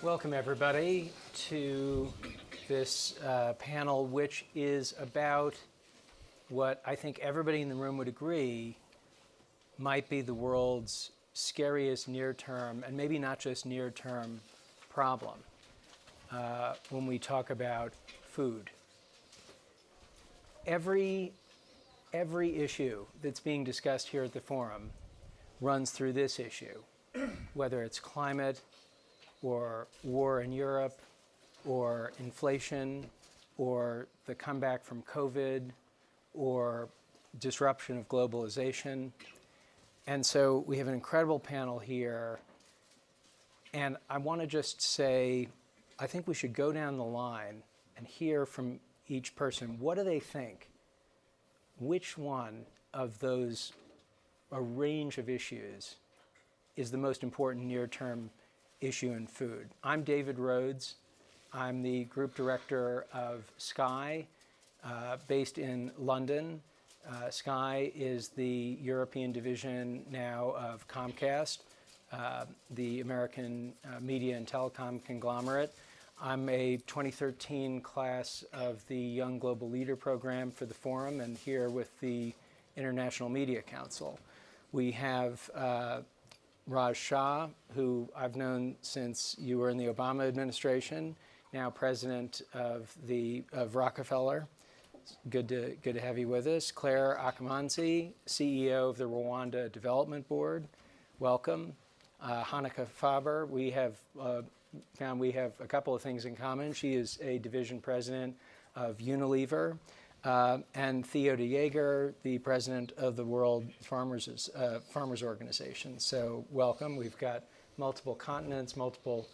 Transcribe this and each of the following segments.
Welcome, everybody, to this panel, which is about what I think everybody in the room would agree might be the world's scariest near-term, and maybe not just near-term, problem when we talk about food. Every issue that's being discussed here at the forum runs through this issue, whether it's climate, or war in Europe, or inflation, or the comeback from COVID, or disruption of globalization. And so we have an incredible panel here. And I want to just say, I think we should go down the line and hear from each person, what do they think? Which one of those, a range of issues, is the most important near-term issue in food? I'm David Rhodes. I'm the group director of Sky, based in London. Sky is the European division now of Comcast, the American media and telecom conglomerate. I'm a 2013 class of the Young Global Leader program for the Forum, and here with the International Media Council. We have Raj Shah, who I've known since you were in the Obama administration, now president of Rockefeller. Good to have you with us. Claire Akamanzi, CEO of the Rwanda Development Board. Welcome. Hanneke Faber, we have found we have a couple of things in common. She is a division president of Unilever. And Theo de Jager, the president of the World Farmers Organization. So welcome. We've got multiple continents, multiple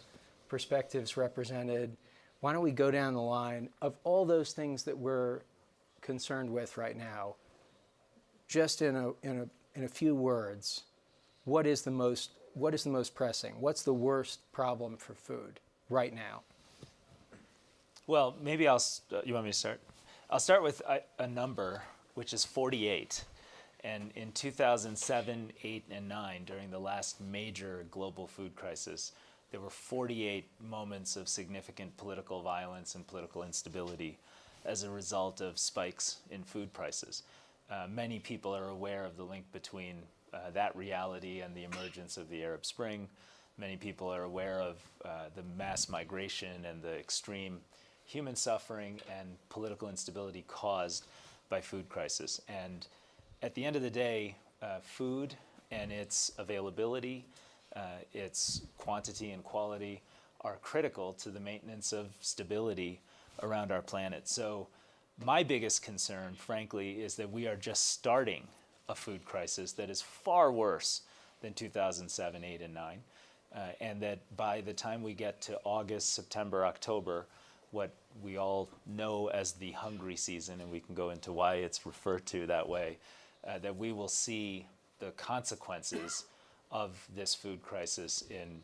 perspectives represented. Why don't we go down the line of all those things that we're concerned with right now? Just in a few words, what is the most pressing? What's the worst problem for food right now? Well, maybe you want me to start? I'll start with a number, which is 48. And in 2007, 8, and 9, during the last major global food crisis, there were 48 moments of significant political violence and political instability as a result of spikes in food prices. Many people are aware of the link between that reality and the emergence of the Arab Spring. Many people are aware of the mass migration and the extreme human suffering and political instability caused by food crisis. And at the end of the day, food and its availability, its quantity and quality are critical to the maintenance of stability around our planet. So my biggest concern, frankly, is that we are just starting a food crisis that is far worse than 2007, 8, and 9. And that by the time we get to August, September, October, what we all know as the hungry season, and we can go into why it's referred to that way, that we will see the consequences of this food crisis in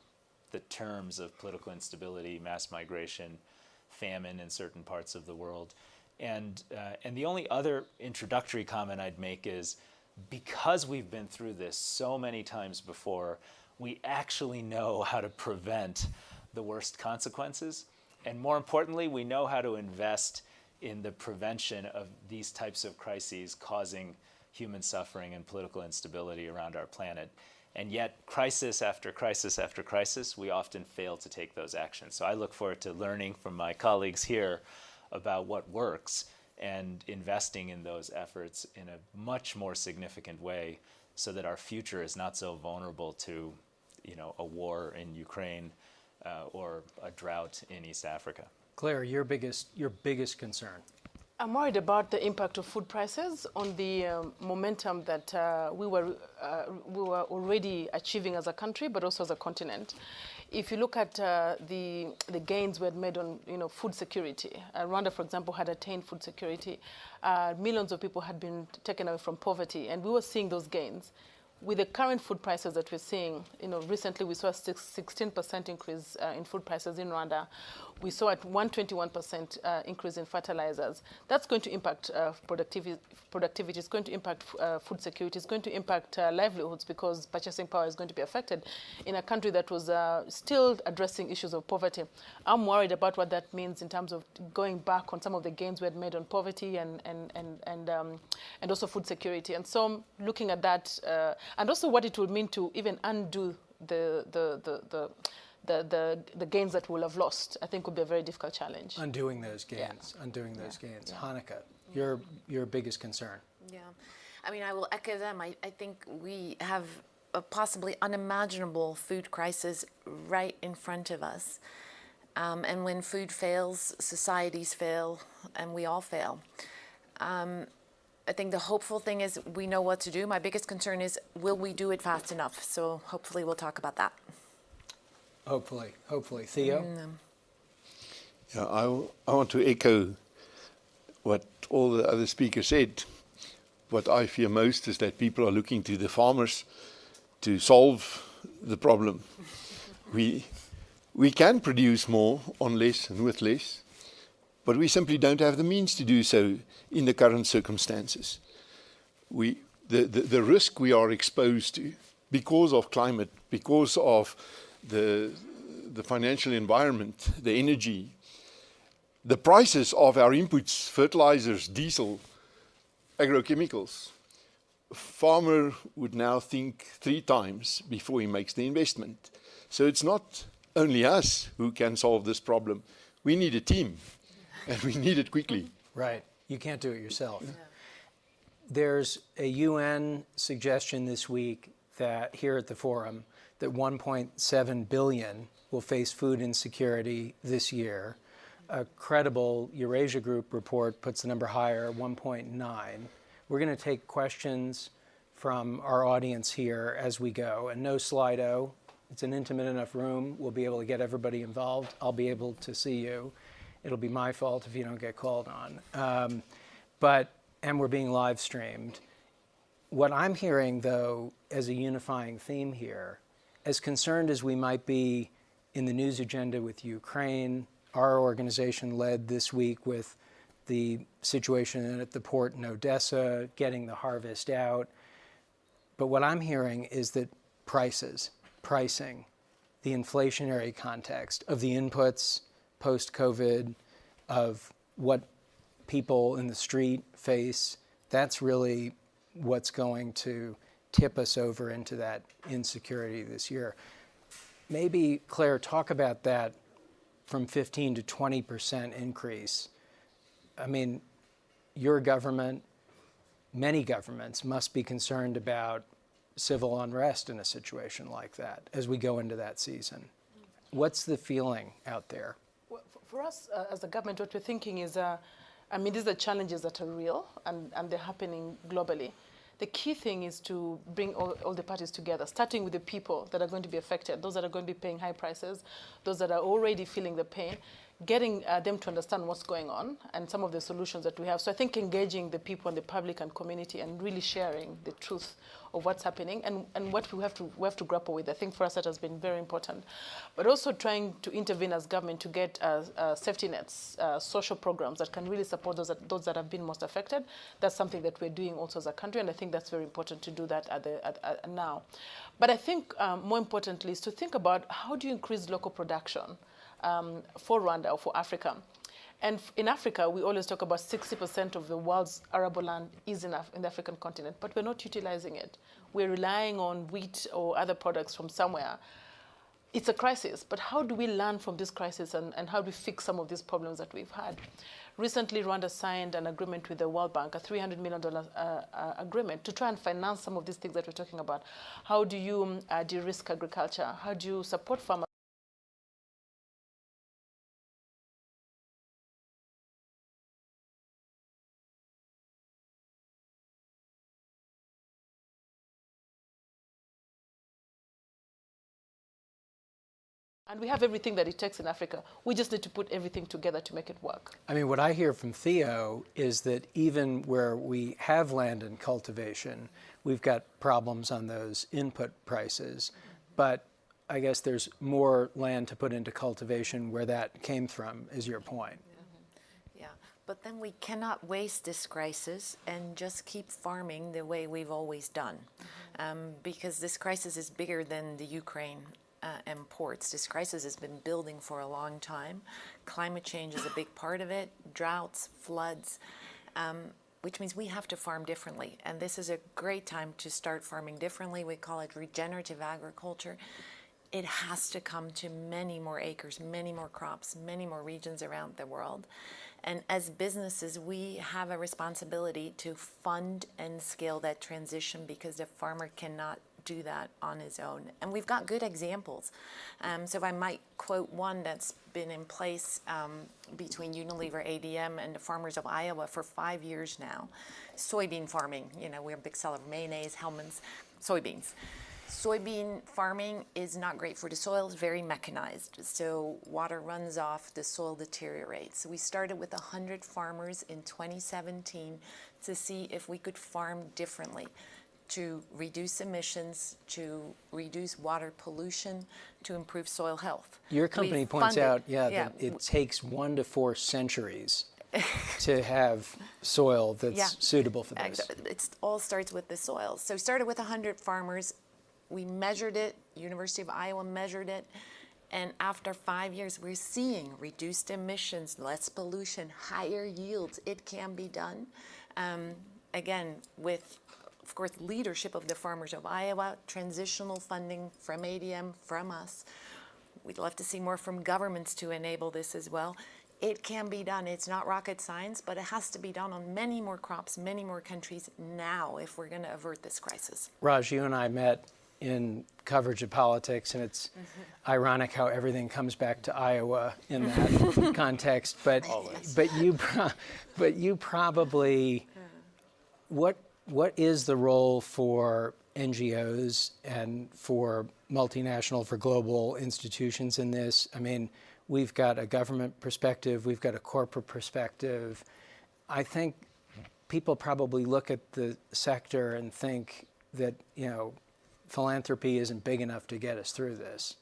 the terms of political instability, mass migration, famine in certain parts of the world. And the only other introductory comment I'd make is, because we've been through this so many times before, we actually know how to prevent the worst consequences. And more importantly, we know how to invest in the prevention of these types of crises causing human suffering and political instability around our planet. And yet, crisis after crisis after crisis, we often fail to take those actions. So I look forward to learning from my colleagues here about what works and investing in those efforts in a much more significant way so that our future is not so vulnerable to, a war in Ukraine, or a drought in East Africa. Claire, your biggest concern? I'm worried about the impact of food prices on the momentum that we were already achieving as a country, but also as a continent. If you look at the gains we had made on food security, Rwanda, for example, had attained food security. Millions of people had been taken away from poverty, and we were seeing those gains. with the current food prices that we're seeing, recently we saw a 16% increase in food prices in Rwanda. We saw at 121% increase in fertilizers. That's going to impact productivity. It's going to impact food security. It's going to impact livelihoods because purchasing power is going to be affected in a country that was still addressing issues of poverty. I'm worried about what that means in terms of going back on some of the gains we had made on poverty and also food security. And so I'm looking at that, and also what it will mean to even undo the gains that we'll have lost, I think would be a very difficult challenge. Undoing those gains, undoing those gains. Hanneke, your biggest concern. Yeah, I mean, I will echo them. I think we have a possibly unimaginable food crisis right in front of us. And when food fails, societies fail, and we all fail. I think the hopeful thing is we know what to do. My biggest concern is, will we do it fast enough? So hopefully we'll talk about that. Hopefully. Theo? Yeah, I want to echo what all the other speakers said. What I fear most is that people are looking to the farmers to solve the problem. We can produce more on less and with less, but we simply don't have the means to do so in the current circumstances. The risk we are exposed to because of climate, because of the financial environment, the energy, the prices of our inputs, fertilizers, diesel, agrochemicals, a farmer would now think 3 times before he makes the investment. So it's not only us who can solve this problem. We need a team, and we need it quickly. Right. You can't do it yourself. Yeah. There's a UN suggestion this week that here at the forum that 1.7 billion will face food insecurity this year. A credible Eurasia Group report puts the number higher, 1.9. We're going to take questions from our audience here as we go, and no Slido. It's an intimate enough room. We'll be able to get everybody involved. I'll be able to see you. It'll be my fault if you don't get called on. And we're being live streamed. What I'm hearing, though, as a unifying theme here, as concerned as we might be in the news agenda with Ukraine, our organization led this week with the situation at the port in Odessa, getting the harvest out. But what I'm hearing is that pricing, the inflationary context of the inputs post-COVID, of what people in the street face, that's really what's going to tip us over into that insecurity this year. Maybe, Claire, talk about that from 15 to 20% increase. I mean, your government, many governments must be concerned about civil unrest in a situation like that as we go into that season. What's the feeling out there? Well, for us as a government, what we're thinking is, these are challenges that are real and they're happening globally. The key thing is to bring all the parties together, starting with the people that are going to be affected, those that are going to be paying high prices, those that are already feeling the pain, getting them to understand what's going on and some of the solutions that we have. So I think engaging the people and the public and community and really sharing the truth of what's happening and what we have to grapple with. I think for us that has been very important. But also trying to intervene as government to get safety nets, social programs that can really support those that have been most affected. That's something that we're doing also as a country, and I think that's very important to do that now. But I think more importantly is to think about how do you increase local production for Rwanda or for Africa. And in Africa, we always talk about 60% of the world's arable land is in the African continent, but we're not utilizing it. We're relying on wheat or other products from somewhere. It's a crisis, but how do we learn from this crisis and how do we fix some of these problems that we've had? Recently, Rwanda signed an agreement with the World Bank, a $300 million agreement to try and finance some of these things that we're talking about. How do you de-risk agriculture? How do you support farmers? And we have everything that it takes in Africa. We just need to put everything together to make it work. I mean, what I hear from Theo is that even where we have land and cultivation, we've got problems on those input prices. But I guess there's more land to put into cultivation where that came from, is your point. Yeah, but then we cannot waste this crisis and just keep farming the way we've always done, because this crisis is bigger than the Ukraine and ports. This crisis has been building for a long time. Climate change is a big part of it, droughts, floods, which means we have to farm differently. And this is a great time to start farming differently. We call it regenerative agriculture. It has to come to many more acres, many more crops, many more regions around the world. And as businesses, we have a responsibility to fund and scale that transition, because the farmer cannot do that on his own. And we've got good examples. So if I might quote one that's been in place between Unilever, ADM, and the farmers of Iowa for 5 years now. Soybean farming, we're a big seller of mayonnaise, Hellmann's, soybeans. Soybean farming is not great for the soil. It's very mechanized. So water runs off, the soil deteriorates. So we started with 100 farmers in 2017 to see if we could farm differently, to reduce emissions, to reduce water pollution, to improve soil health. Your company points out, that it takes 1 to 4 centuries to have soil that's suitable for this. It all starts with the soil. So we started with 100 farmers. We measured it, University of Iowa measured it, and after 5 years, we're seeing reduced emissions, less pollution, higher yields. It can be done. Again, with, of course, leadership of the farmers of Iowa, transitional funding from ADM, from us. We'd love to see more from governments to enable this as well. It can be done. It's not rocket science, but it has to be done on many more crops, many more countries now if we're going to avert this crisis. Raj, you and I met in coverage of politics, and it's ironic how everything comes back to Iowa in that context. But you probably, what is the role for NGOs and for multinational, for global institutions in this? I mean, we've got a government perspective, we've got a corporate perspective. I think people probably look at the sector and think that, philanthropy isn't big enough to get us through this.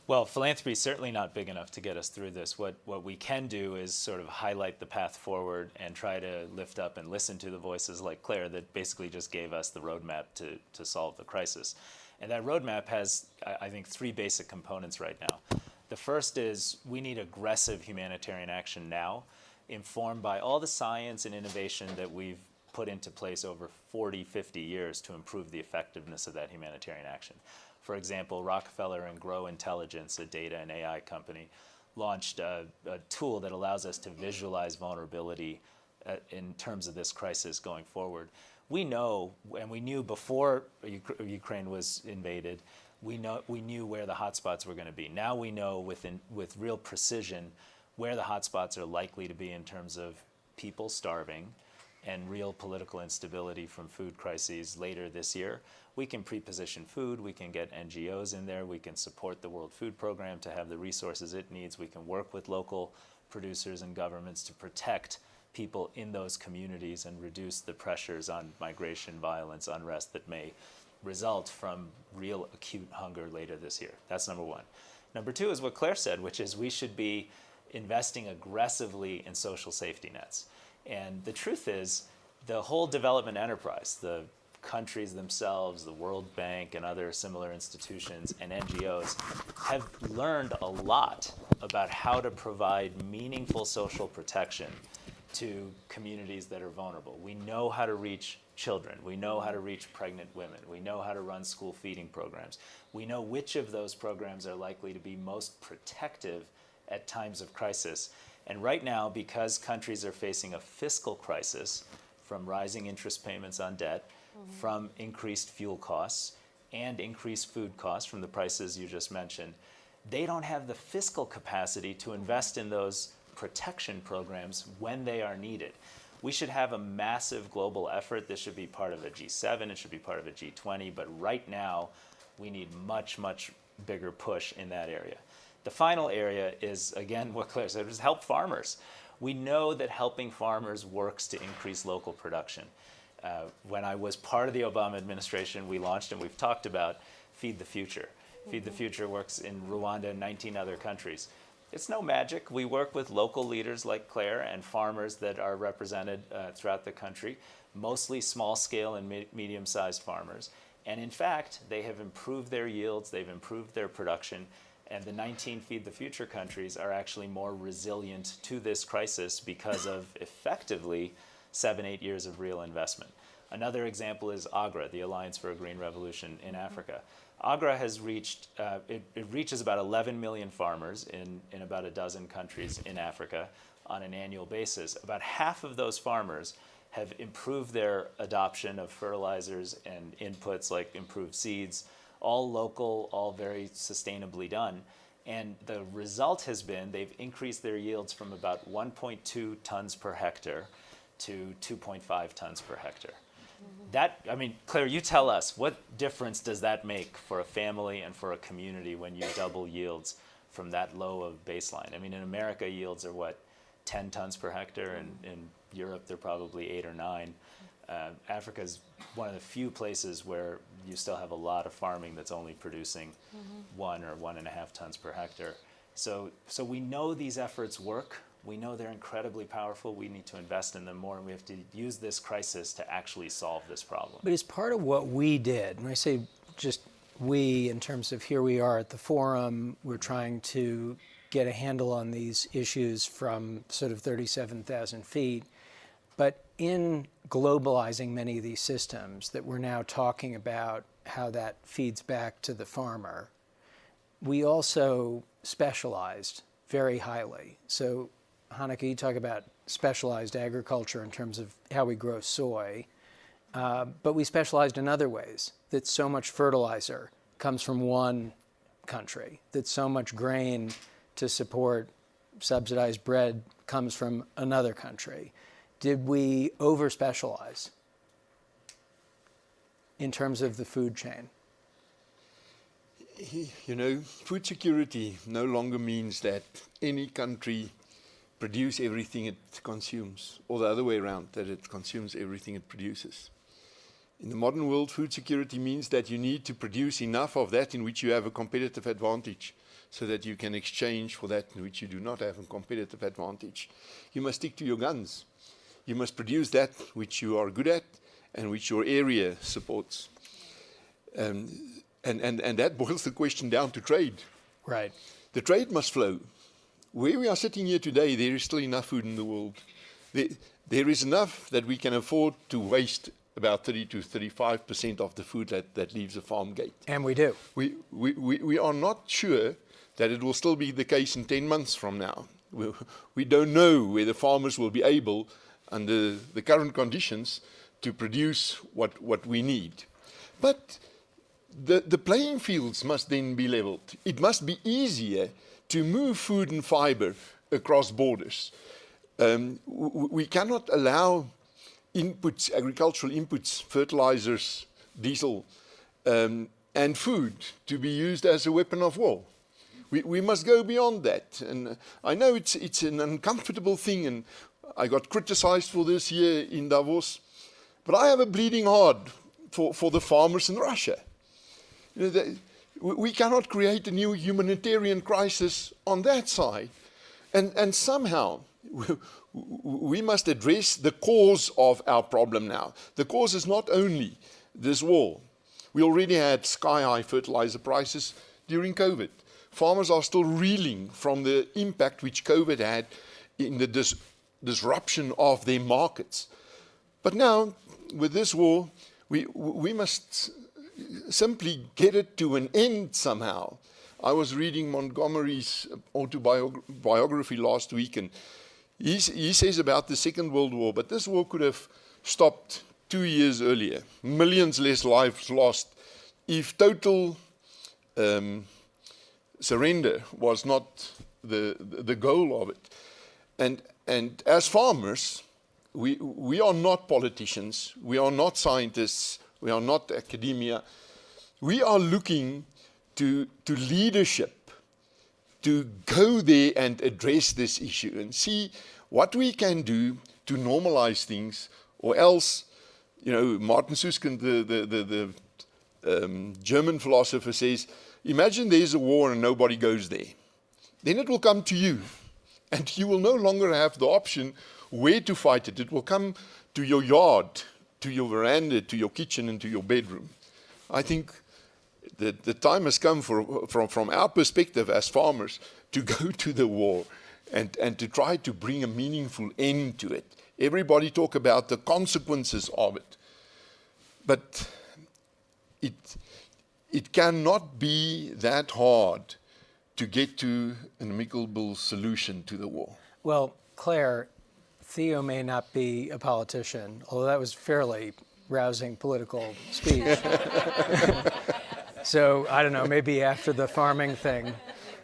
Well, philanthropy is certainly not big enough to get us through this. What we can do is sort of highlight the path forward and try to lift up and listen to the voices like Claire that basically just gave us the roadmap to solve the crisis. And that roadmap has, I think, 3 basic components right now. The first is we need aggressive humanitarian action now, informed by all the science and innovation that we've put into place over 40, 50 years to improve the effectiveness of that humanitarian action. For example, Rockefeller and Grow Intelligence, a data and AI company, launched a tool that allows us to visualize vulnerability in terms of this crisis going forward. We know, and we knew before Ukraine was invaded, we knew where the hotspots were going to be. Now we know with real precision where the hotspots are likely to be in terms of people starving and real political instability from food crises later this year. We can pre-position food, we can get NGOs in there, we can support the World Food Program to have the resources it needs, we can work with local producers and governments to protect people in those communities and reduce the pressures on migration, violence, unrest that may result from real acute hunger later this year. That's number 1. Number 2 is what Claire said, which is we should be investing aggressively in social safety nets. And the truth is, the whole development enterprise, the countries themselves, the World Bank and other similar institutions and NGOs have learned a lot about how to provide meaningful social protection to communities that are vulnerable. We know how to reach children. We know how to reach pregnant women. We know how to run school feeding programs. We know which of those programs are likely to be most protective at times of crisis. And right now, because countries are facing a fiscal crisis from rising interest payments on debt, from increased fuel costs, and increased food costs from the prices you just mentioned, they don't have the fiscal capacity to invest in those protection programs when they are needed. We should have a massive global effort. This should be part of a G7, it should be part of a G20, but right now we need much, much bigger push in that area. The final area is, again, what Claire said, is help farmers. We know that helping farmers works to increase local production. When I was part of the Obama administration, we launched, and we've talked about, Feed the Future. Feed the Future works in Rwanda and 19 other countries. It's no magic. We work with local leaders like Claire and farmers that are represented throughout the country, mostly small-scale and medium-sized farmers. And in fact, they have improved their yields, they've improved their production, and the 19 Feed the Future countries are actually more resilient to this crisis because of effectively 7-8 years of real investment. Another example is AGRA, the Alliance for a Green Revolution in Africa. AGRA has reached, it reaches about 11 million farmers in about a dozen countries in Africa on an annual basis. About half of those farmers have improved their adoption of fertilizers and inputs like improved seeds, all local, all very sustainably done. And the result has been they've increased their yields from about 1.2 tons per hectare to 2.5 tons per hectare. That, I mean, Claire, you tell us, what difference does that make for a family and for a community when you double yields from that low of baseline? I mean, in America, yields are what, 10 tons per hectare, and in Europe, they're probably 8 or 9. Africa is one of the few places where you still have a lot of farming that's only producing 1 or 1.5 tons per hectare. So we know these efforts work. We know they're incredibly powerful. We need to invest in them more, and we have to use this crisis to actually solve this problem. But as part of what we did, and I say just we in terms of here we are at the forum, we're trying to get a handle on these issues from sort of 37,000 feet. But in globalizing many of these systems that we're now talking about how that feeds back to the farmer, we also specialized very highly. So Hanneke, you talk about specialized agriculture in terms of how we grow soy, but we specialized in other ways, that so much fertilizer comes from one country, that so much grain to support subsidized bread comes from another country. Did we over-specialize in terms of the food chain? You know, food security no longer means that any country produce everything it consumes, or the other way around, that it consumes everything it produces. In the modern world, food security means that you need to produce enough of that in which you have a competitive advantage, so that you can exchange for that in which you do not have a competitive advantage. You must stick to your guns. You must produce that which you are good at and which your area supports. And that boils the question down to trade. Right. The trade must flow. Where we are sitting here today, there is still enough food in the world. There is enough that we can afford to waste about 30 to 35% of the food that leaves the farm gate. And we do. We are not sure that it will still be the case in 10 months from now. We don't know whether farmers will be able, under the current conditions, to produce what we need. But the playing fields must then be leveled. It must be easier to move food and fiber across borders. We cannot allow inputs, agricultural inputs, fertilizers, diesel, and food to be used as a weapon of war. We must go beyond that. And I know it's an uncomfortable thing, and I got criticized for this here in Davos, but I have a bleeding heart for the farmers in Russia. You know, we cannot create a new humanitarian crisis on that side. And somehow we must address the cause of our problem now. The cause is not only this war. We already had sky-high fertilizer prices during COVID. Farmers are still reeling from the impact which COVID had in the disruption of their markets. But now, with this war, we must simply get it to an end somehow. I was reading Montgomery's autobiography last week, and he says about the Second World War, but this war could have stopped 2 years earlier. Millions less lives lost if total surrender was not the goal of it. And as farmers, we are not politicians, we are not scientists, we are not academia. We are looking to leadership to go there and address this issue and see what we can do to normalize things, or else, Martin Suskind, the German philosopher, says, imagine there's a war and nobody goes there. Then it will come to you, and you will no longer have the option where to fight it. It will come to your yard, to your veranda, to your kitchen, and to your bedroom. I think that the time has come from our perspective as farmers to go to the war and to try to bring a meaningful end to it. Everybody talk about the consequences of it, but it cannot be that hard to get to an amicable solution to the war. Well, Claire, Theo may not be a politician, although that was fairly rousing political speech. So I don't know, maybe after the farming thing.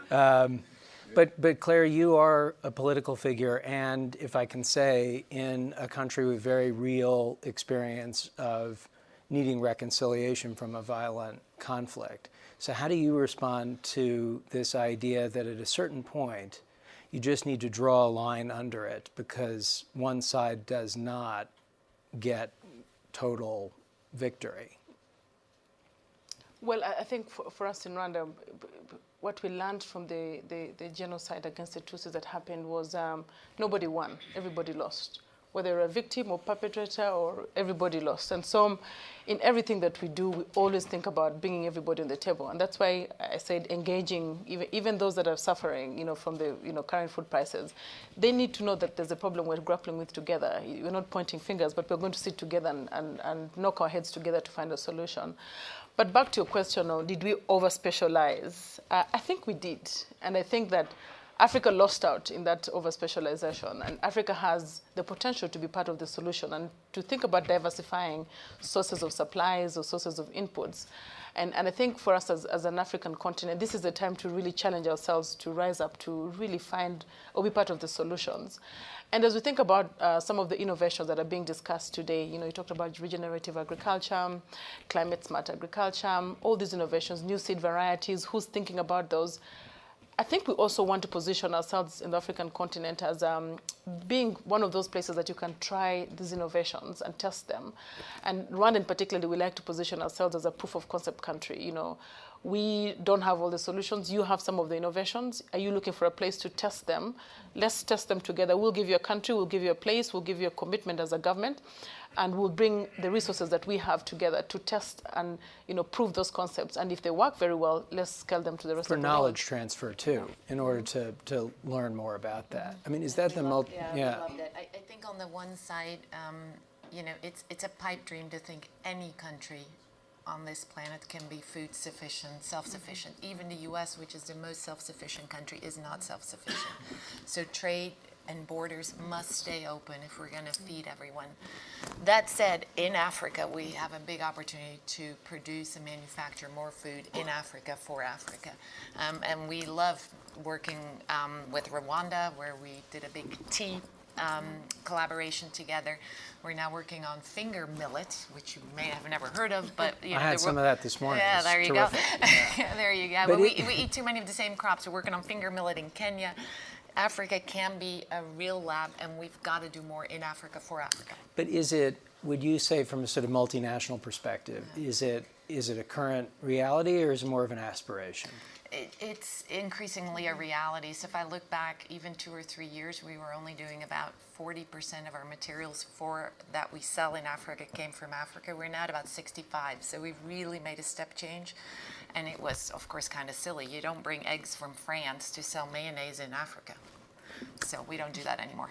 But Claire, you are a political figure, and if I can say, in a country with very real experience of needing reconciliation from a violent conflict. So how do you respond to this idea that at a certain point, you just need to draw a line under it because one side does not get total victory? Well, I think for us in Rwanda, what we learned from the genocide against the Tutsis that happened was nobody won, everybody lost. Whether you're a victim or perpetrator, or everybody lost. And so in everything that we do, we always think about bringing everybody on the table. And that's why I said engaging, even those that are suffering, from the current food prices. They need to know that there's a problem we're grappling with together. We're not pointing fingers, but we're going to sit together and knock our heads together to find a solution. But back to your question, did we over-specialize? I think we did. And I think that Africa lost out in that over-specialization, and Africa has the potential to be part of the solution and to think about diversifying sources of supplies or sources of inputs. And I think for us as an African continent, this is the time to really challenge ourselves to rise up, to really find or be part of the solutions. And as we think about some of the innovations that are being discussed today, you talked about regenerative agriculture, climate smart agriculture, all these innovations, new seed varieties, who's thinking about those? I think we also want to position ourselves in the African continent as being one of those places that you can try these innovations and test them. And Rwanda in particular, we like to position ourselves as a proof of concept country. We don't have all the solutions. You have some of the innovations. Are you looking for a place to test them? Let's test them together. We'll give you a country, we'll give you a place, we'll give you a commitment as a government, and we'll bring the resources that we have together to test and prove those concepts. And if they work very well, let's scale them to the rest of the world. For knowledge transfer too, in order to learn more about that. I mean, is that the multi? Yeah, I love that. I think on the one side, it's a pipe dream to think any country on this planet can be food sufficient, self-sufficient. Even the US, which is the most self-sufficient country, is not self-sufficient. So trade and borders must stay open if we're going to feed everyone. That said, in Africa, we have a big opportunity to produce and manufacture more food in Africa for Africa. And we love working with Rwanda, where we did a big tea collaboration together. We're now working on finger millet, which you may have never heard of, but I had some of that this morning. Yeah, there you go. Yeah. There you go. But we eat too many of the same crops. We're working on finger millet in Kenya. Africa can be a real lab, and we've got to do more in Africa for Africa. But would you say from a sort of multinational perspective, is it a current reality or is it more of an aspiration? It's increasingly a reality. So if I look back even 2 or 3 years, we were only doing about 40% of our materials that we sell in Africa came from Africa. We're now at about 65. So we've really made a step change. And it was, of course, kind of silly. You don't bring eggs from France to sell mayonnaise in Africa. So we don't do that anymore.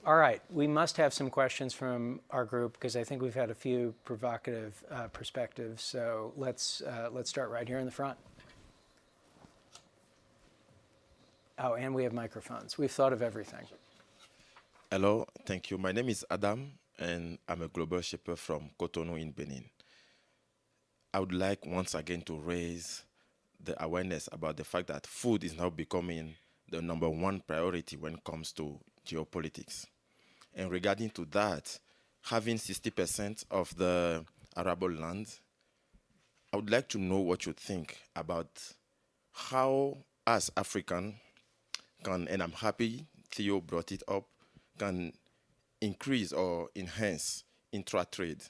All right, we must have some questions from our group because I think we've had a few provocative perspectives. So let's start right here in the front. Oh, and we have microphones. We've thought of everything. Hello, thank you. My name is Adam, and I'm a global shipper from Cotonou in Benin. I would like once again to raise the awareness about the fact that food is now becoming the #1 priority when it comes to geopolitics. And regarding to that, having 60% of the arable land I would like to know what you think about how, as African, can, and I'm happy Theo brought it up, can increase or enhance intra-trade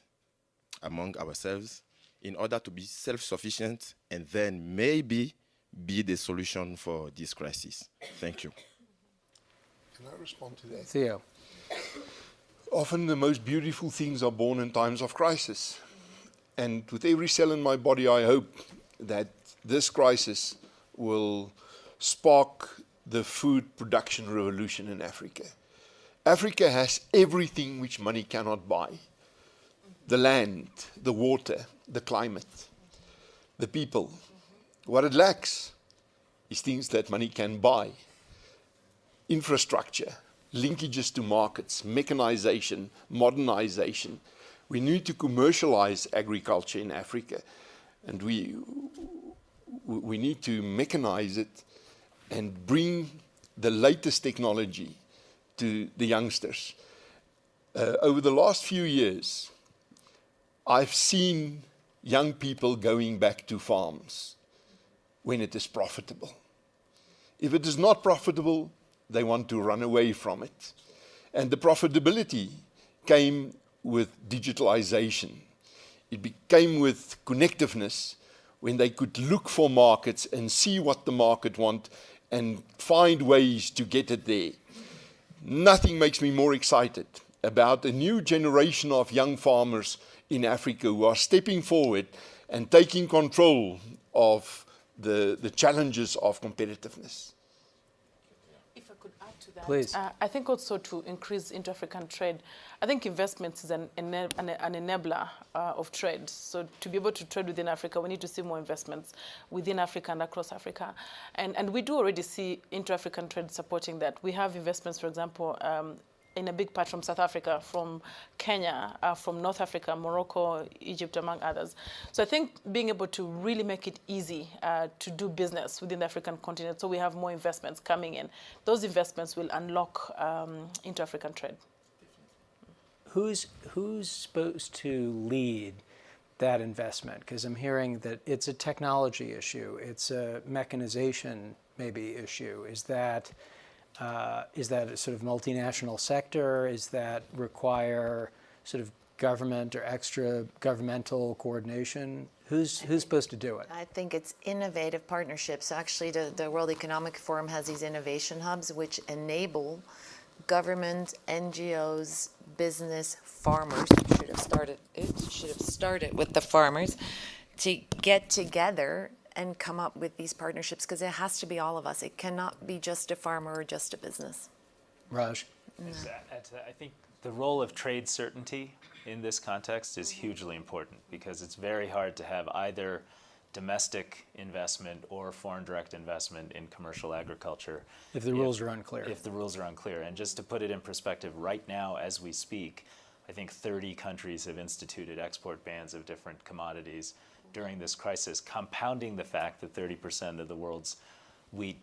among ourselves in order to be self-sufficient and then maybe be the solution for this crisis. Thank you. Can I respond to that? Theo. Often the most beautiful things are born in times of crisis. And with every cell in my body, I hope that this crisis will spark the food production revolution in Africa. Africa has everything which money cannot buy. The land, the water, the climate, the people. What it lacks is things that money can buy. Infrastructure, linkages to markets, mechanization, modernization. We need to commercialize agriculture in Africa, and we need to mechanize it and bring the latest technology to the youngsters. Over the last few years, I've seen young people going back to farms when it is profitable. If it is not profitable, they want to run away from it. And the profitability came with digitalization. It came with connectiveness when they could look for markets and see what the market wants and find ways to get it there. Nothing makes me more excited about a new generation of young farmers in Africa who are stepping forward and taking control of the challenges of competitiveness. If I could add to that, Please. I think also to increase inter-African trade, I think investments is an enabler of trade. So to be able to trade within Africa, we need to see more investments within Africa and across Africa. And we do already see inter-African trade supporting that. We have investments, for example, in a big part from South Africa, from Kenya, from North Africa, Morocco, Egypt, among others. So I think being able to really make it easy to do business within the African continent, so we have more investments coming in. Those investments will unlock inter-African trade. Who's supposed to lead that investment? Because I'm hearing that it's a technology issue, it's a mechanization maybe issue. Is that a sort of multinational sector? Is that require sort of government or extra governmental coordination? Who's supposed to do it? I think it's innovative partnerships. Actually, the World Economic Forum has these innovation hubs which enable government, NGOs, business, farmers. Should have started with the farmers to get together and come up with these partnerships, because it has to be all of us. It cannot be just a farmer or just a business. Raj? I think the role of trade certainty in this context is hugely important, because it's very hard to have either domestic investment or foreign direct investment in commercial agriculture. If the rules are unclear. If the rules are unclear. And just to put it in perspective, right now as we speak, I think 30 countries have instituted export bans of different commodities during this crisis, compounding the fact that 30% of the world's wheat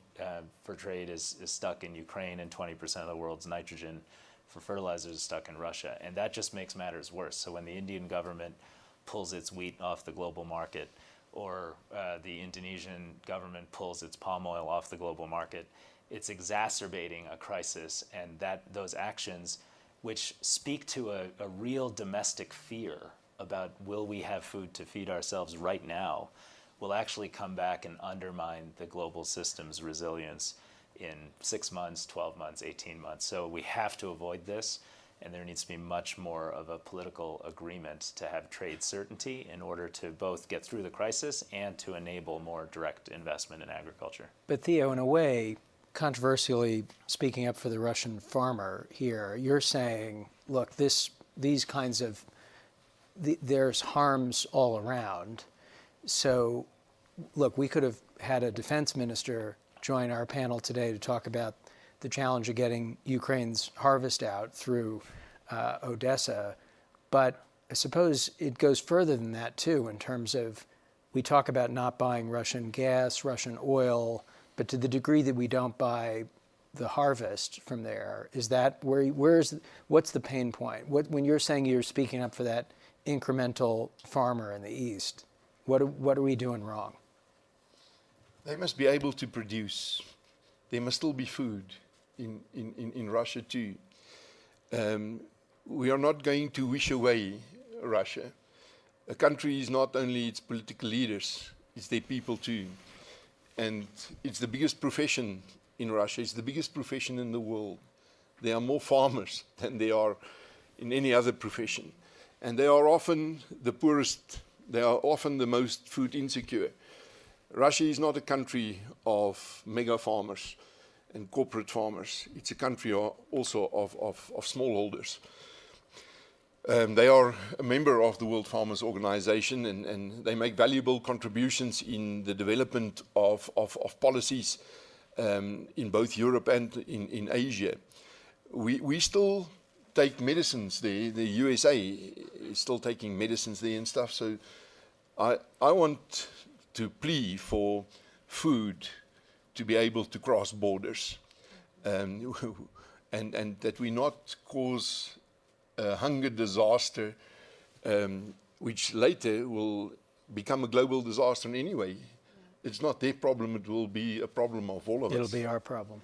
for trade is stuck in Ukraine, and 20% of the world's nitrogen for fertilizers is stuck in Russia. And that just makes matters worse. So when the Indian government pulls its wheat off the global market, or the Indonesian government pulls its palm oil off the global market, it's exacerbating a crisis. And those actions, which speak to a real domestic fear about will we have food to feed ourselves right now, will actually come back and undermine the global system's resilience in 6 months, 12 months, 18 months. So we have to avoid this, and there needs to be much more of a political agreement to have trade certainty in order to both get through the crisis and to enable more direct investment in agriculture. But Theo, in a way, controversially speaking up for the Russian farmer here, you're saying, look, these kinds of there's harms all around. So, look, we could have had a defense minister join our panel today to talk about the challenge of getting Ukraine's harvest out through Odessa. But I suppose it goes further than that, too, in terms of we talk about not buying Russian gas, Russian oil, but to the degree that we don't buy the harvest from there, is that what's the pain point? When you're saying you're speaking up for that incremental farmer in the East? What are we doing wrong? They must be able to produce. There must still be food in Russia too. We are not going to wish away Russia. A country is not only its political leaders, it's their people too. And it's the biggest profession in Russia. It's the biggest profession in the world. There are more farmers than there are in any other profession. And they are often the poorest. They are often the most food insecure. Russia is not a country of mega farmers and corporate farmers. It's a country also of smallholders. They are a member of the World Farmers Organization, and they make valuable contributions in the development of policies in both Europe and in Asia. We still take medicines there. The USA is still taking medicines there and stuff. So I want to plea for food to be able to cross borders, and that we not cause a hunger disaster, which later will become a global disaster anyway. It's not their problem, it will be a problem of all of us. It'll be our problem.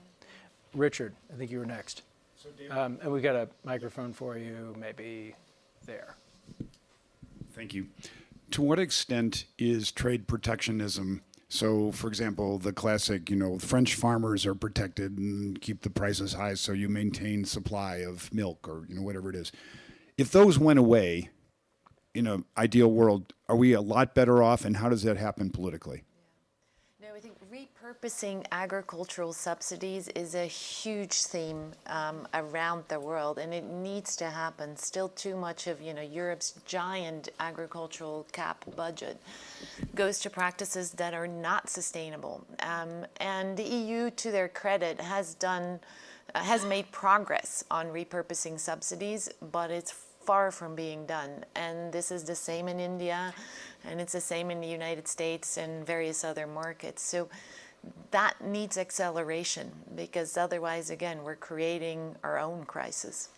Richard, I think you were next. And we got a microphone for you, maybe there. Thank you. To what extent is trade protectionism? So, for example, the classic, French farmers are protected and keep the prices high so you maintain supply of milk or, whatever it is. If those went away in an ideal world, are we a lot better off, and how does that happen politically? No, I think repurposing agricultural subsidies is a huge theme around the world, and it needs to happen. Still too much of Europe's giant agricultural cap budget goes to practices that are not sustainable. And the EU, to their credit, has made progress on repurposing subsidies, but it's far from being done. And this is the same in India, and it's the same in the United States and various other markets. So that needs acceleration, because otherwise, again, we're creating our own crisis.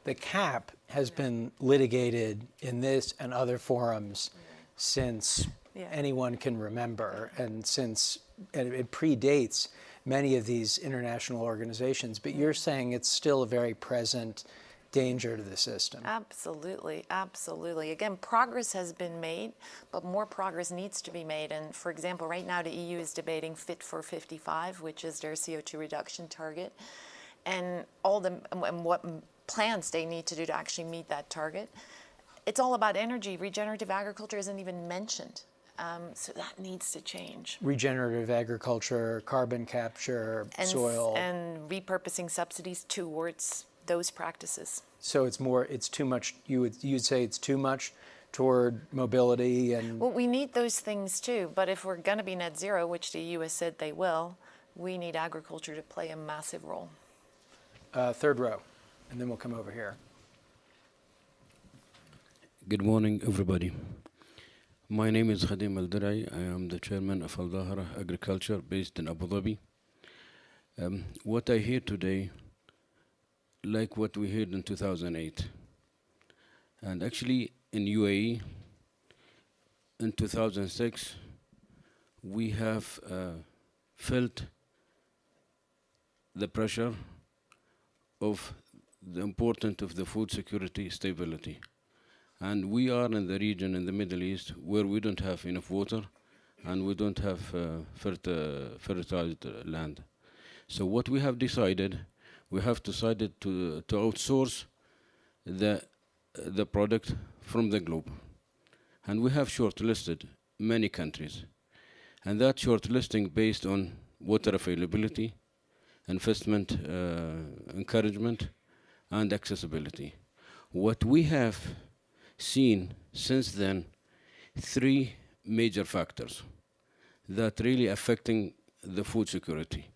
The cap has been litigated in this and other forums since anyone can remember, and it predates many of these international organizations. But you're saying it's still a very present danger to the system. Absolutely, absolutely. Again, progress has been made, but more progress needs to be made. And for example, right now the EU is debating Fit for 55, which is their CO2 reduction target, and what plans they need to do to actually meet that target. It's all about energy. Regenerative agriculture isn't even mentioned. So that needs to change. Regenerative agriculture, carbon capture, soil. And repurposing subsidies towards those practices. So it's too much, you'd say it's too much toward mobility and... Well, we need those things too, but if we're going to be net zero, which the EU has said they will, we need agriculture to play a massive role. Third row, and then we'll come over here. Good morning, everybody. My name is Khadim Al-Dirai. I am the chairman of Al-Dahra Agriculture based in Abu Dhabi. What I hear today, like what we heard in 2008. And actually in UAE, in 2006, we have felt the pressure of the importance of the food security stability. And we are in the region in the Middle East where we don't have enough water and we don't have fertilized land. So what we have decided, we have decided to outsource the product from the globe. And we have shortlisted many countries. And that shortlisting based on water availability, investment encouragement, and accessibility. What we have seen since then, three major factors that really affecting the food security.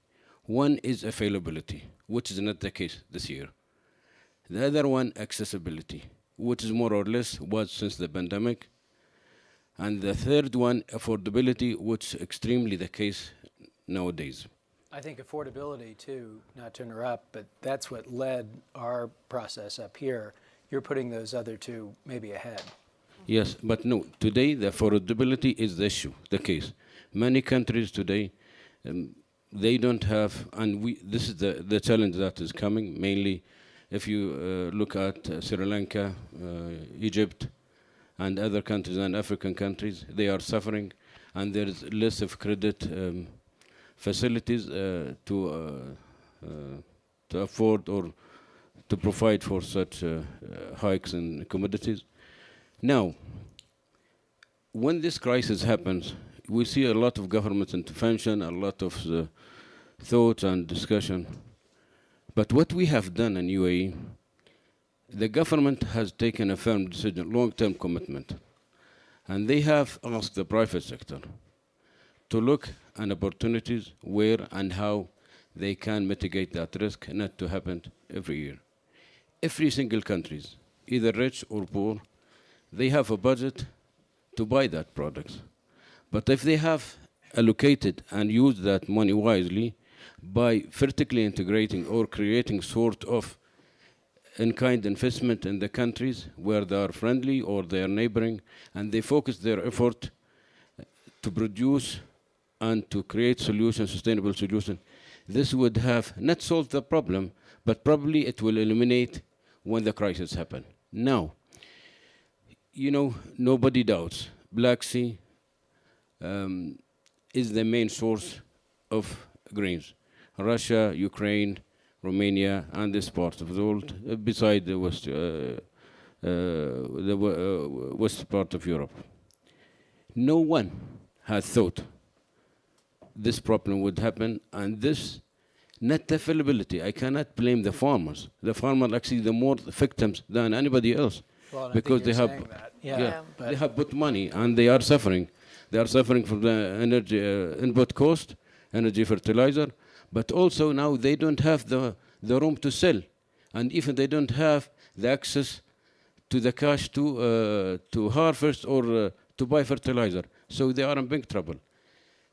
One is availability, which is not the case this year. The other one, accessibility, which is more or less was since the pandemic. And the third one, affordability, which is extremely the case nowadays. I think affordability too, not to interrupt, but that's what led our process up here. You're putting those other two maybe ahead. Yes, but no, today the affordability is the issue, the case. Many countries today, they don't have, and this is the challenge that is coming, mainly if you look at Sri Lanka, Egypt, and other countries and African countries, they are suffering, and there is less of credit facilities to afford or to provide for such hikes in commodities. Now, when this crisis happens, we see a lot of government intervention, a lot of thought and discussion. But what we have done in UAE, the government has taken a firm decision, long-term commitment. And they have asked the private sector to look at opportunities where and how they can mitigate that risk not to happen every year. Every single country, either rich or poor, they have a budget to buy that product. But if they have allocated and used that money wisely by vertically integrating or creating sort of in-kind investment in the countries where they are friendly or they are neighboring, and they focus their effort to produce and to create solutions, sustainable solutions, this would have not solved the problem, but probably it will eliminate when the crisis happen. Now, you know, nobody doubts Black Sea is the main source of grains. Russia, Ukraine, Romania, and this part of the world, beside the west part of Europe. No one had thought this problem would happen, and this net availability. I cannot blame the farmers. The farmers actually the more victims than anybody else, Well, and I because think they you're have saying that. Yeah, but they have put money and they are suffering. They are suffering from the energy input cost, energy fertilizer, but also now they don't have the room to sell, and even they don't have the access to the cash to harvest or to buy fertilizer. So they are in big trouble.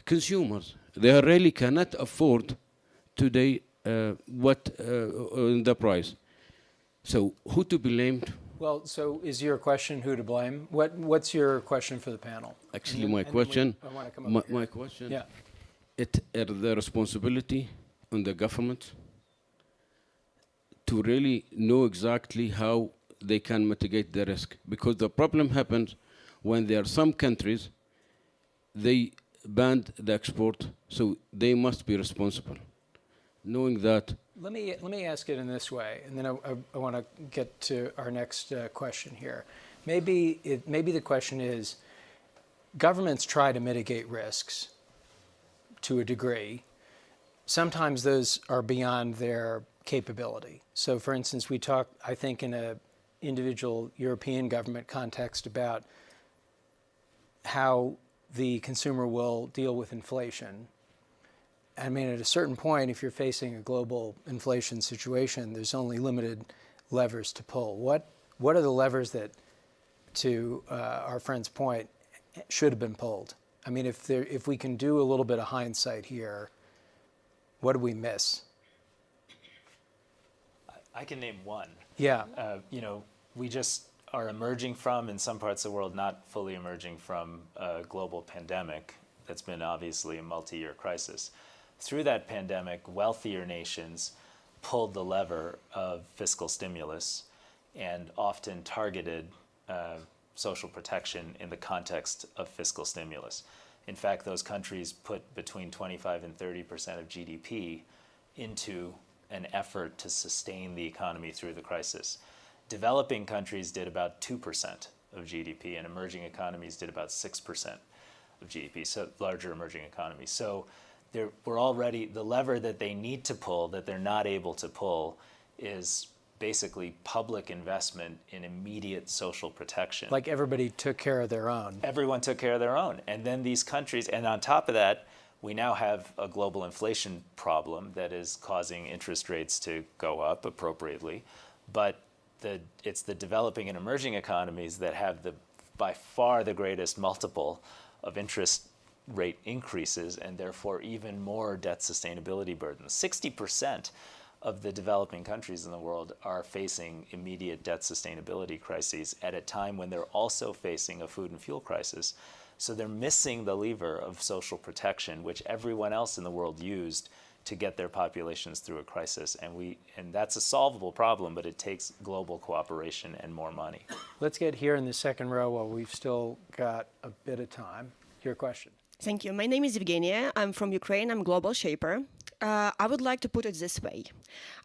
Consumers, they really cannot afford today the price. So who to blame? well, so is your question who to blame? What's your question for the panel? Actually, And then- my and then question, I want to come up my here. question, Yeah. it is the responsibility on the government to really know exactly how they can mitigate the risk. Because the problem happens when there are some countries, they banned the export, so they must be responsible. Knowing that, Let me ask it in this way, and then I want to get to our next question here. Maybe the question is, governments try to mitigate risks to a degree. Sometimes those are beyond their capability. So, for instance, we talk, I think, in an individual European government context about how the consumer will deal with inflation. I mean, at a certain point, if you're facing a global inflation situation, there's only limited levers to pull. What are the levers that, to our friend's point, should have been pulled? I mean, if we can do a little bit of hindsight here, what did we miss? I can name one. Yeah. We just are emerging from, in some parts of the world, not fully emerging from a global pandemic that's been obviously a multi-year crisis. Through that pandemic, wealthier nations pulled the lever of fiscal stimulus and often targeted social protection in the context of fiscal stimulus. In fact, those countries put between 25 and 30% of GDP into an effort to sustain the economy through the crisis. Developing countries did about 2% of GDP, and emerging economies did about 6% of GDP, so larger emerging economies. So we're already, the lever that they need to pull, that they're not able to pull, is basically public investment in immediate social protection. Like everybody took care of their own. Everyone took care of their own. And then these countries, and on top of that, we now have a global inflation problem that is causing interest rates to go up appropriately. But it's the developing and emerging economies that have by far the greatest multiple of interest rate increases, and therefore even more debt sustainability burdens. 60% of the developing countries in the world are facing immediate debt sustainability crises at a time when they're also facing a food and fuel crisis. So they're missing the lever of social protection, which everyone else in the world used to get their populations through a crisis. And that's a solvable problem, but it takes global cooperation and more money. Let's get here in the second row while we've still got a bit of time. Your question. Thank you. My name is Evgenia. I'm from Ukraine. I'm a global shaper. I would like to put it this way.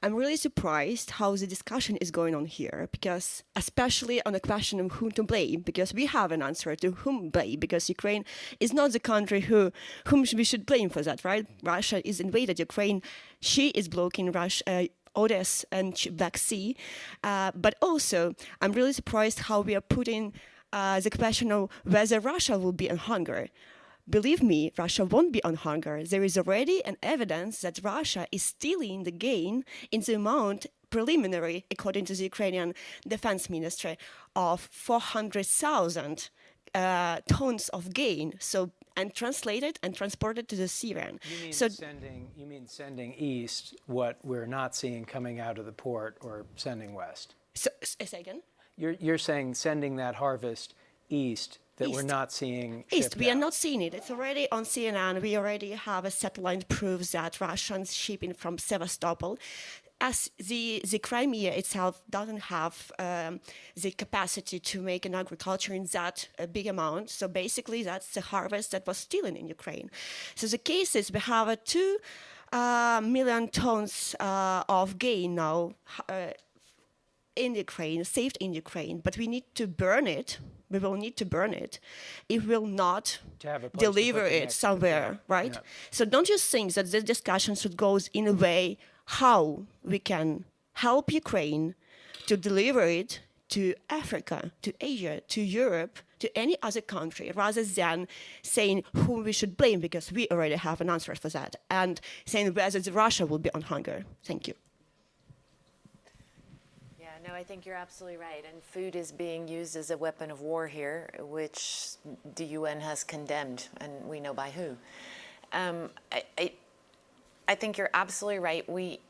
I'm really surprised how the discussion is going on here, because especially on the question of whom to blame, because we have an answer to whom blame, because Ukraine is not the country whom we should blame for that, right? Russia is invaded Ukraine. She is blocking Russia. Odessa and Black Sea. But also, I'm really surprised how we are putting the question of whether Russia will be on hunger. Believe me, Russia won't be on hunger. There is already an evidence that Russia is stealing the gain in the amount preliminary, according to the Ukrainian Defense Ministry, of 400,000 tons of gain. So, and translated and transported to the Syrian. You mean sending east what we're not seeing coming out of the port, or sending west? So, say again? You're saying sending that harvest east that we're not seeing east. We are out. not seeing it. It's already on CNN. We already have a satellite proves that Russians shipping from Sevastopol. As the Crimea itself doesn't have the capacity to make an agriculture in that big amount. So basically, that's the harvest that was stolen in Ukraine. So the case is we have 2 million tons of gain now in Ukraine, saved in Ukraine, but we need to burn it. We will need to burn it. It will not deliver it somewhere, right? Yeah. So don't you think that this discussion should go in a way how we can help Ukraine to deliver it to Africa, to Asia, to Europe, to any other country, rather than saying whom we should blame, because we already have an answer for that, and saying whether Russia will be on hunger. Thank you. No, I think you're absolutely right. And food is being used as a weapon of war here, which the UN has condemned, and we know by who. I think you're absolutely right. We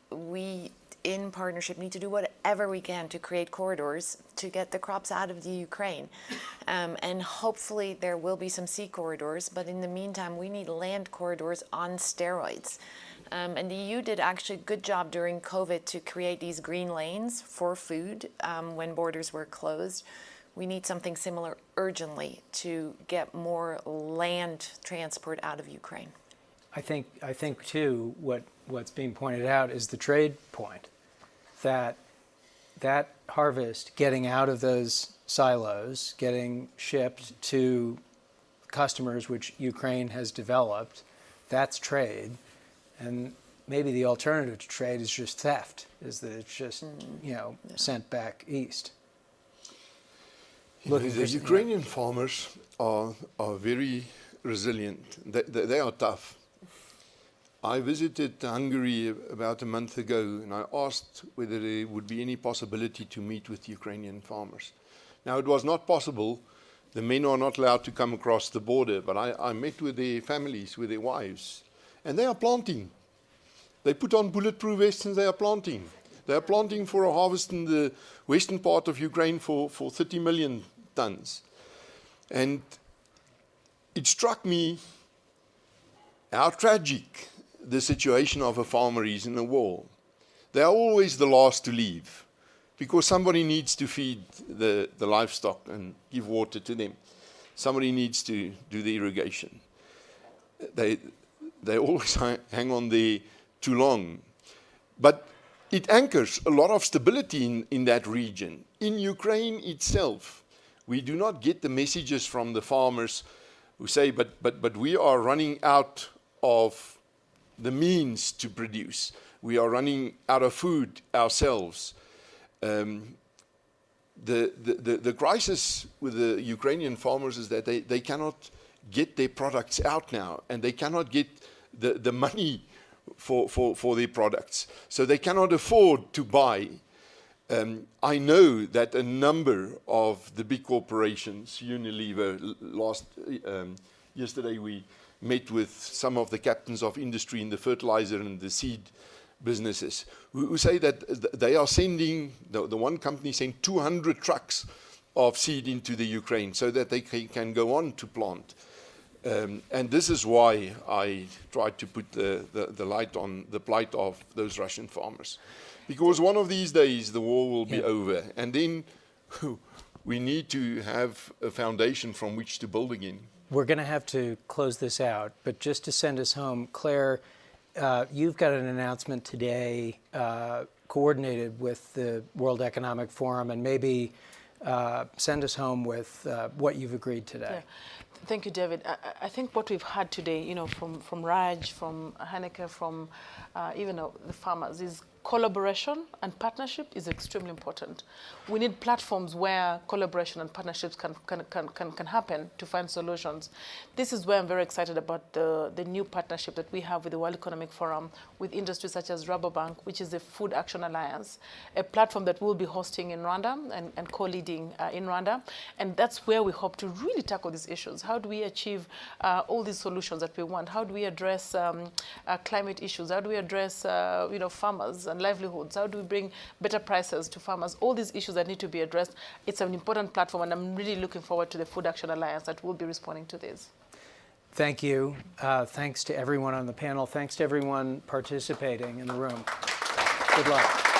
in partnership need to do whatever we can to create corridors to get the crops out of the Ukraine. And hopefully there will be some sea corridors, but in the meantime, we need land corridors on steroids. And the EU did actually a good job during COVID to create these green lanes for food when borders were closed. We need something similar urgently to get more land transport out of Ukraine. I think too, what's being pointed out is the trade point, that harvest getting out of those silos, getting shipped to customers which Ukraine has developed, that's trade. And maybe the alternative to trade is just theft, is that it's just, sent back east. The Ukrainian farmers are very resilient. They are tough. I visited Hungary about a month ago, and I asked whether there would be any possibility to meet with Ukrainian farmers. Now, it was not possible. The men are not allowed to come across the border, but I met with their families, with their wives, and they are planting. They put on bulletproof vests and they are planting. They are planting for a harvest in the western part of Ukraine for 30 million tons. And it struck me how tragic the situation of a farmer is in a war. They are always the last to leave because somebody needs to feed the livestock and give water to them. Somebody needs to do the irrigation. They always hang on there too long. But it anchors a lot of stability in that region. In Ukraine itself, we do not get the messages from the farmers who say, but we are running out of the means to produce. We are running out of food ourselves. The crisis with the Ukrainian farmers is that they cannot get their products out now, and they cannot get the money for their products. So they cannot afford to buy. I know that a number of the big corporations, Unilever, yesterday we met with some of the captains of industry in the fertilizer and the seed businesses who say that they are sending, the one company sent 200 trucks of seed into the Ukraine so that they can go on to plant. And this is why I tried to put the light on the plight of those Russian farmers. Because one of these days the war will be over, and then we need to have a foundation from which to build again. We're going to have to close this out, but just to send us home, Claire, you've got an announcement today coordinated with the World Economic Forum, and maybe send us home with what you've agreed today. Yeah. Thank you, David. I think what we've had today, you know, from Raj, from Hanneke, from even the farmers, is collaboration and partnership is extremely important. We need platforms where collaboration and partnerships can happen to find solutions. This is where I'm very excited about the new partnership that we have with the World Economic Forum, with industries such as Rabobank, which is the Food Action Alliance, a platform that we'll be hosting in Rwanda and co-leading in Rwanda. And that's where we hope to really tackle these issues. How do we achieve all these solutions that we want? How do we address climate issues? How do we address farmers and livelihoods? How do we bring better prices to farmers? All these issues that need to be addressed. It's an important platform, and I'm really looking forward to the Food Action Alliance that will be responding to this. Thank you. Thanks to everyone on the panel. Thanks to everyone participating in the room. Good luck.